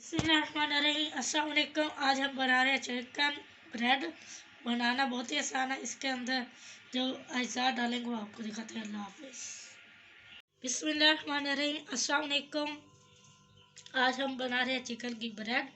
अस्सलाम वालेकुम। आज हम बना रहे हैं चिकन ब्रेड। बनाना बहुत ही आसान है। इसके अंदर जो अज्जा डालेंगे वो आपको दिखाते हैं। अल्लाह हाफिज़। बिस्मिल्लाहिर्रहमानिर्रहीम। अस्सलाम वालेकुम। आज हम बना रहे हैं चिकन की ब्रेड।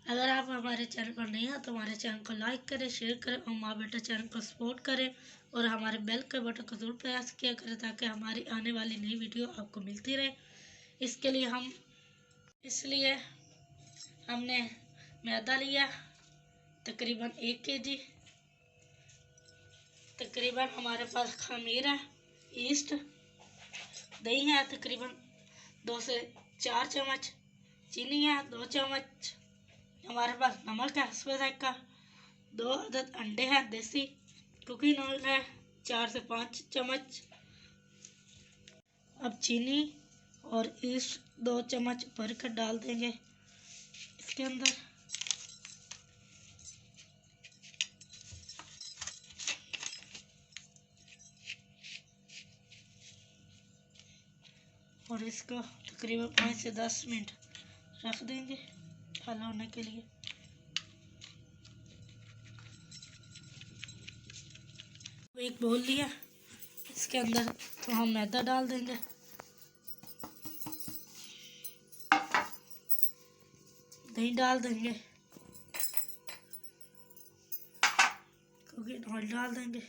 अगर आप हमारे चैनल पर नहीं हैं तो हमारे चैनल को लाइक करें, शेयर करें और माँ बेटा चैनल को सपोर्ट करें और हमारे बेल के बटन को जरूर प्रेस किया करें ताकि हमारी आने वाली नई वीडियो आपको मिलती रहे। इसलिए हमने मैदा लिया तकरीबन 1 kg। तकरीबन हमारे पास खमीर है, ईस्ट, दही है तकरीबन 2 से 4 चम्मच, चीनी है 2 चम्मच, हमारे पास नमक है हस्बे जायका, 2 अदद अंडे हैं देसी, कुकिंग ऑयल है 4 से 5 चम्मच। अब चीनी और ईस्ट 2 चम्मच भरकर डाल देंगे इसके अंदर। और इसको तकरीबन 5 से 10 मिनट रख देंगे हल होने के लिए। एक बोल लिया, इसके अंदर तो हम मैदा डाल देंगे। दही डाल देंगे, कुकिंग ऑयल डाल देंगे,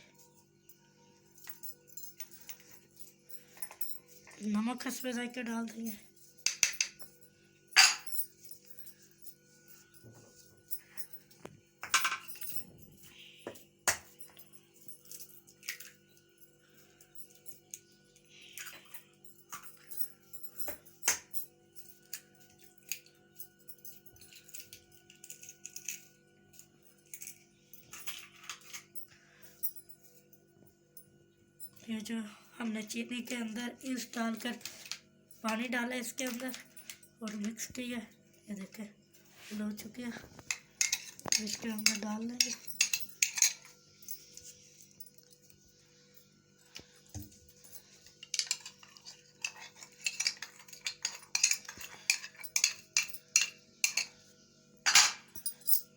नमक हस्बे जायका डाल देंगे, ये जो हमने चीनी के अंदर ईस्ट डालकर पानी डाला इसके अंदर और मिक्स किया, ये देखें फिल हो चुकी है। इसके अंदर डाल देंगे।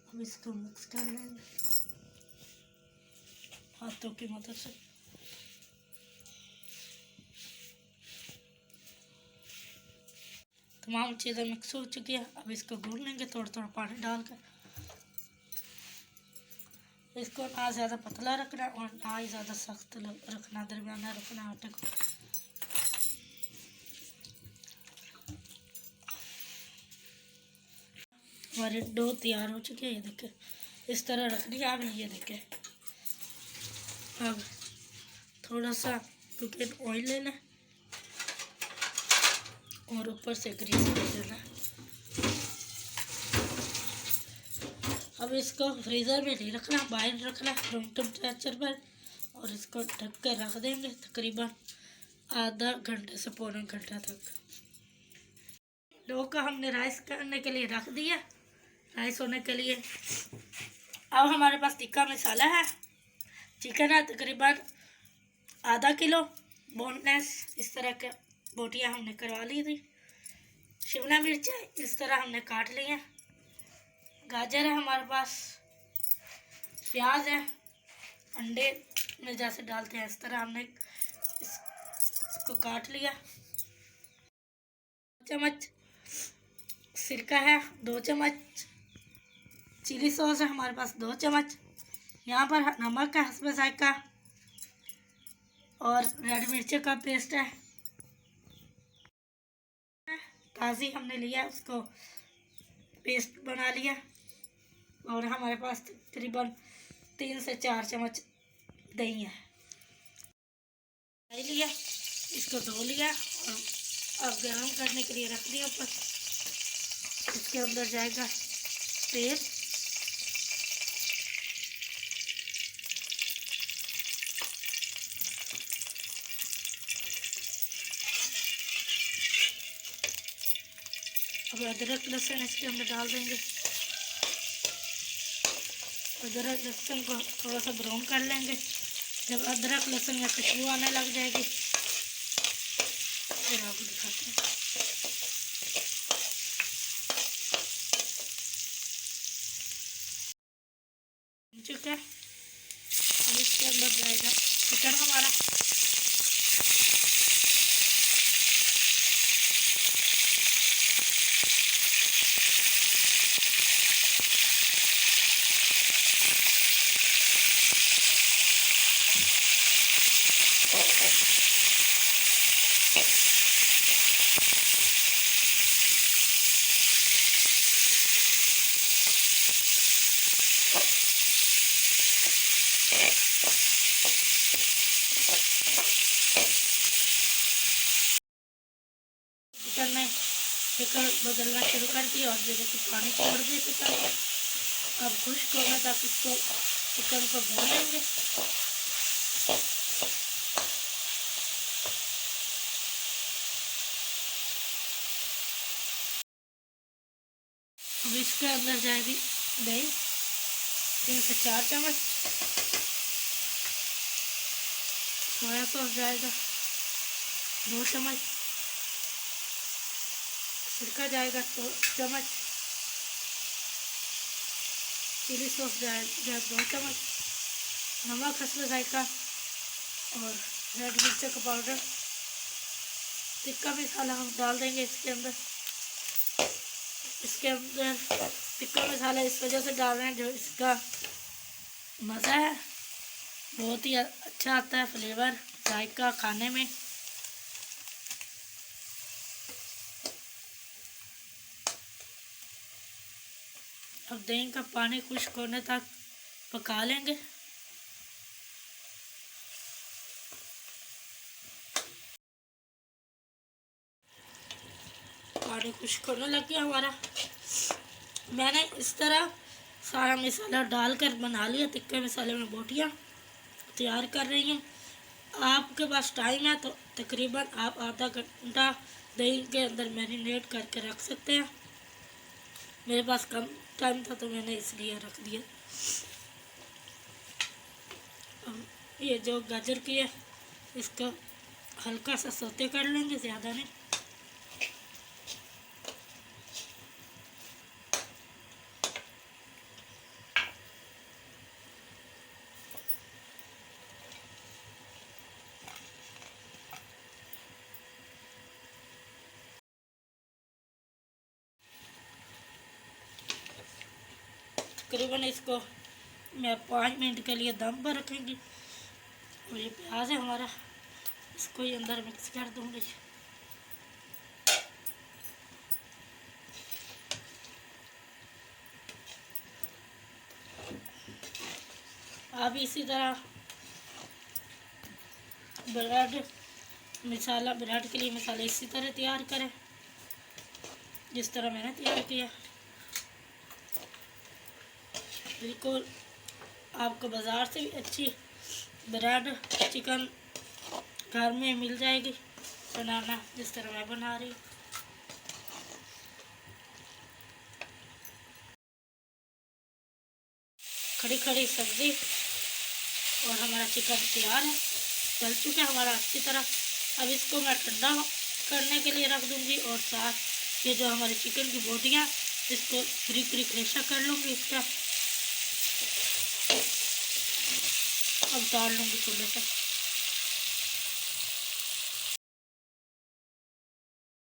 अब इसको मिक्स कर लेंगे हाथों की मदद से। तमाम चीज़ें मिक्स हो चुकी है। अब इसको गूंद लेंगे थोड़ा थोड़ा पानी डालकर। इसको ना ज़्यादा पतला रखना और ना ही ज़्यादा सख्त रखना, दरमियाना रखना आटे को। हमारी डो तैयार हो चुकी है, ये देखें इस तरह रखनी है। अब ये देखें, अब थोड़ा सा कुकिंग ऑयल लेना और ऊपर से ग्रीस कर देना। अब इसको फ्रीज़र में नहीं रखना, बाहर रखना रूम टेम्परेचर पर और इसको ढक कर रख देंगे तकरीबन आधा घंटे से पौने घंटा तक। डो का हमने राइस करने के लिए रख दिया, राइस होने के लिए। अब हमारे पास टिक्का मसाला है, चिकन है तकरीबन आधा किलो, बोनलेस इस तरह के बोटियाँ हमने करवा ली थी। शिमला मिर्च इस तरह हमने काट ली है, गाजर है हमारे पास, प्याज है, अंडे में जैसे डालते हैं इस तरह हमने इसको काट लिया। चम्मच सिरका है, 2 चम्मच चिली सॉस है हमारे पास, 2 चम्मच। यहाँ पर नमक है हस्बे जायका और रेड मिर्च का पेस्ट है ताज़ी हमने लिया, उसको पेस्ट बना लिया। और हमारे पास तकरीबन 3 से 4 चम्मच दही है। दही लिया, इसको धो लिया और अब गर्म करने के लिए रख दिया ऊपर। इसके अंदर जाएगा तेल, अब अदरक लहसुन इसके अंदर डाल देंगे। अदरक लहसुन को थोड़ा सा ब्राउन कर लेंगे। जब अदरक लहसुन या खुशबू आने लग जाएगी फिर आपको दिखाते हैं। चुका है। अब इसके अंदर जाएगा चिकन हमारा। चिकन में चिकन बदलना शुरू कर दिया और धीरे से पानी छोड़ दिया चिकन। अब खुश्क होगा तक इसको चिकन को भून लेंगे। अब इसके अंदर जाएगी दही 3 से 4 चम्मच, सोया सॉस जाएगा 2 चम्मच, सिरका जाएगा 2 चम्मच, चिली सॉस जाएगा 2 चम्मच, नमक हस्ब जायका और रेड मिर्च का पाउडर, टिक्का मसाला हम डाल देंगे इसके अंदर। इसके अंदर टिक्का मसाला इस वजह से डाल रहे हैं जो इसका मज़ा है बहुत ही अच्छा आता है, फ्लेवर जायका खाने में। अब दही का पानी खुश्क होने तक पका लेंगे। पानी खुश्क होने लग गया हमारा। मैंने इस तरह सारा मसाला डालकर बना लिया। टिक्के मसाले में बोटियाँ तैयार कर रही हूँ। आपके पास टाइम है तो तकरीबन आप आधा घंटा दही के अंदर मैरिनेट करके रख सकते हैं। मेरे पास कम टाइम था तो मैंने इसलिए रख दिया। अब ये जो गाजर की है इसको हल्का सा सौते कर लेंगे, ज़्यादा नहीं। तकरीबन इसको मैं 5 मिनट के लिए दम पर रखेंगी। और ये प्याज है हमारा, इसको ही अंदर मिक्स कर दूँगी। आप इसी तरह ब्रेड मसाला, ब्रेड के लिए मसाला इसी तरह तैयार करें जिस तरह मैंने तैयार किया। बिल्कुल आपको बाज़ार से भी अच्छी ब्रेड चिकन घर में मिल जाएगी बनाना जिस तरह मैं बना रही हूँ। खड़ी खड़ी सब्ज़ी और हमारा चिकन तैयार है, चल चुका है हमारा अच्छी तरह। अब इसको मैं ठंडा करने के लिए रख दूँगी और साथ ये जो हमारे चिकन की बोटियाँ इसको बारीक बारीक रेशा कर लूँगी इसका। अब डाल लूँगी चूल्हे पर।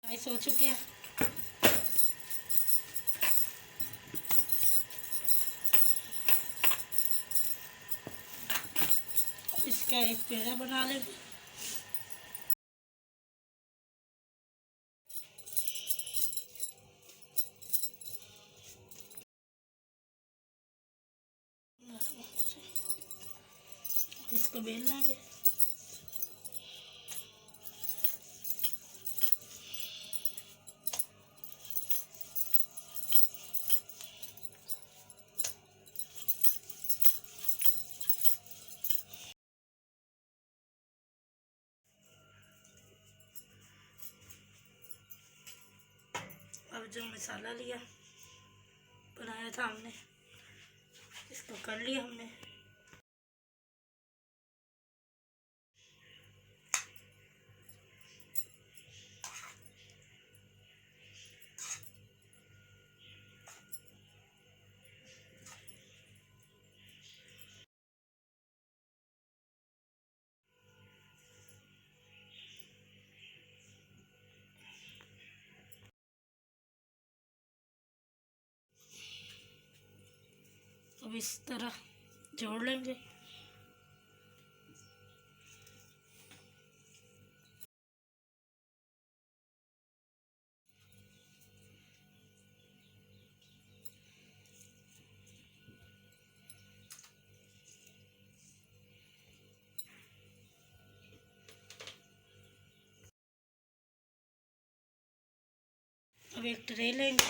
राइस हो चुके हैं। इसका एक पेड़ा बना लेंगे। इसको बेल लेंगे। अब जो मसाला लिया बनाया था हमने इसको कर लिया हमने। अब इस तरह जोड़ लेंगे। अब एक ट्रे लेंगे,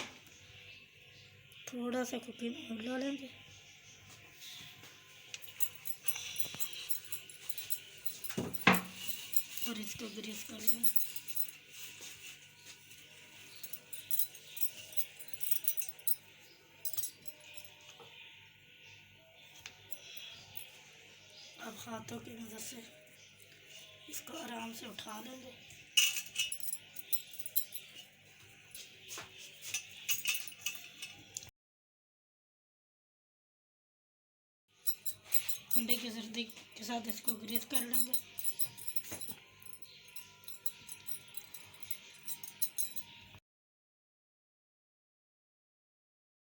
थोड़ा सा कुकिंग ऑयल डालेंगे, और इसको ग्रीस कर लेंगे। अब हाथों की मदद से इसको आराम से उठा लेंगे। अंडे की सर्दी के साथ इसको ग्रीस कर लेंगे।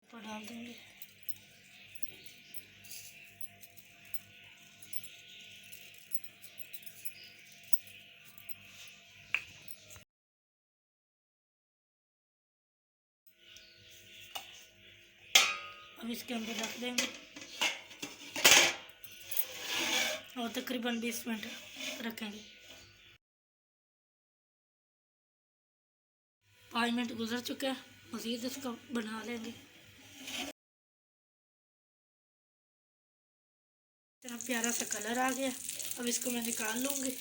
ऊपर डाल देंगे। अब इसके अंदर रख देंगे और तकरीबन 20 मिनट रखेंगे। 5 मिनट गुजर चुके हैं, मज़ीद इसको बना लेंगे। इतना प्यारा सा कलर आ गया। अब इसको मैं निकाल लूँगी।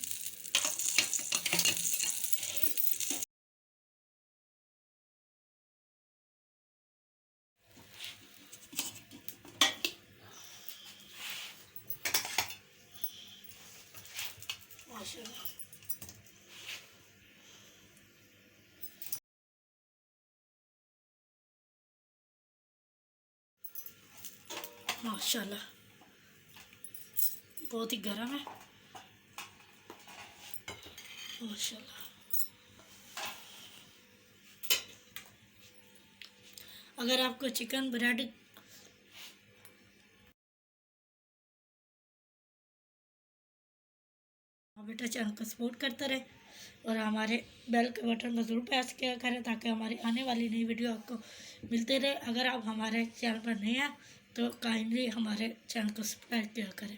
माशाल्लाह, माशाल्लाह बहुत ही गर्म है। माशाल्लाह, अगर आपको चिकन ब्रेड बेटा चैनल को सपोर्ट करते रहे और हमारे बेल के बटन को ज़रूर प्रेस किया करें ताकि हमारी आने वाली नई वीडियो आपको मिलते रहे। अगर आप हमारे चैनल पर नए हैं तो काइंडली हमारे चैनल को सब्सक्राइब किया करें।